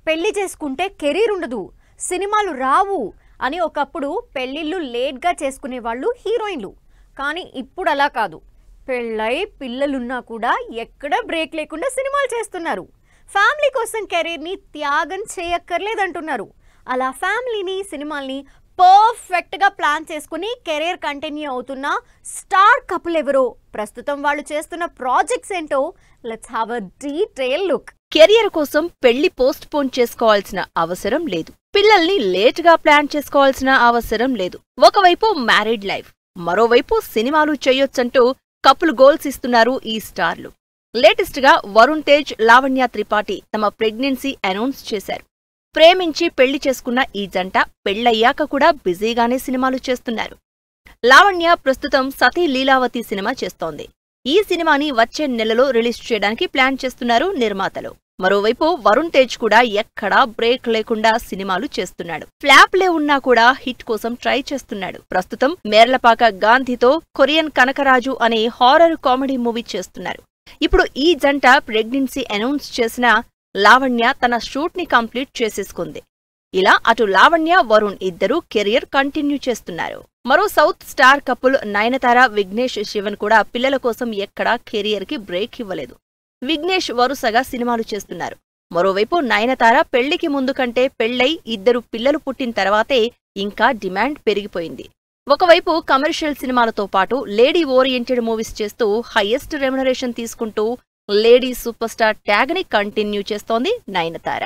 పెళ్లి చేసుకుంటే కెరీర్ ఉండదు, సినిమాలు రావు అని ఒకప్పుడు పెళ్లిళ్ళు లేట్గా చేసుకునే వాళ్ళు హీరోయిన్లు. కానీ ఇప్పుడు అలా కాదు. పెళ్ళై పిల్లలున్నా కూడా ఎక్కడ బ్రేక్ లేకుండా సినిమాలు చేస్తున్నారు. ఫ్యామిలీ కోసం కెరీర్ని త్యాగం చేయక్కర్లేదంటున్నారు. అలా ఫ్యామిలీని, సినిమాల్ని పర్ఫెక్ట్గా ప్లాన్ చేసుకుని కెరీర్ కంటిన్యూ అవుతున్న స్టార్ కపుల్ ఎవరో, ప్రస్తుతం వాళ్ళు చేస్తున్న ప్రాజెక్ట్స్ ఏంటో let's have a detail look. Career కోసం పెళ్లి పోస్ట్ పోన్ చేసుకోవాల్సిన అవసరం లేదు. పిల్లల్ని లేటుగా ప్లాన్ చేసుకోవాల్సిన అవసరం లేదు. ఒకవైపు మ్యారీడ్ లైఫ్, మరోవైపు సినిమాలు చేయొచ్చంటూ కపుల్ గోల్స్ ఇస్తున్నారు ఈ స్టార్లు. లేటెస్ట్ గా వరుణ్ తేజ్, లావణ్య త్రిపాఠి తమ ప్రెగ్నెన్సీ అనౌన్స్ చేశారు. ప్రేమించి పెళ్లి చేసుకున్న ఈ జంట పెళ్లయ్యాక కూడా బిజీగానే సినిమాలు చేస్తున్నారు. లావణ్య ప్రస్తుతం సతీ లీలావతి సినిమా చేస్తోంది. ఈ సినిమాని వచ్చే నెలలో రిలీజ్ చేయడానికి ప్లాన్ చేస్తున్నారు నిర్మాతలు. మరోవైపు వరుణ్ తేజ్ కూడా ఎక్కడా బ్రేక్ లేకుండా సినిమాలు చేస్తున్నాడు. ఫ్లాప్లే ఉన్నా కూడా హిట్ కోసం ట్రై చేస్తున్నాడు. ప్రస్తుతం మేర్లపాక గాంధీతో కొరియన్ కనకరాజు అనే హారర్ కామెడీ మూవీ చేస్తున్నారు. ఇప్పుడు ఈ జంట ప్రెగ్నెన్సీ అనౌన్స్ చేసిన లావణ్య తన షూట్ ని కంప్లీట్ చేసేసుకుంది. ఇలా అటు లావణ్య, వరుణ్ ఇద్దరూ కెరియర్ కంటిన్యూ చేస్తున్నారు. మరో south star couple Nayanthara, Vignesh Shivan కూడా పిల్లల కోసం ఎక్కడా కెరియర్ కి బ్రేక్ ఇవ్వలేదు. విఘ్నేష్ వరుసగా సినిమాలు చేస్తున్నారు. మరోవైపు నయనతార పెళ్లికి ముందు కంటే పెళ్లై ఇద్దరు పిల్లలు పుట్టిన తర్వాతే ఇంకా డిమాండ్ పెరిగిపోయింది. ఒకవైపు కమర్షియల్ సినిమాలతో పాటు లేడీ ఓరియంటెడ్ మూవీస్ చేస్తూ హైయెస్ట్ రెమ్యునరేషన్ తీసుకుంటూ లేడీ సూపర్ స్టార్ ట్యాగ్ ని కంటిన్యూ చేస్తోంది నయనతార.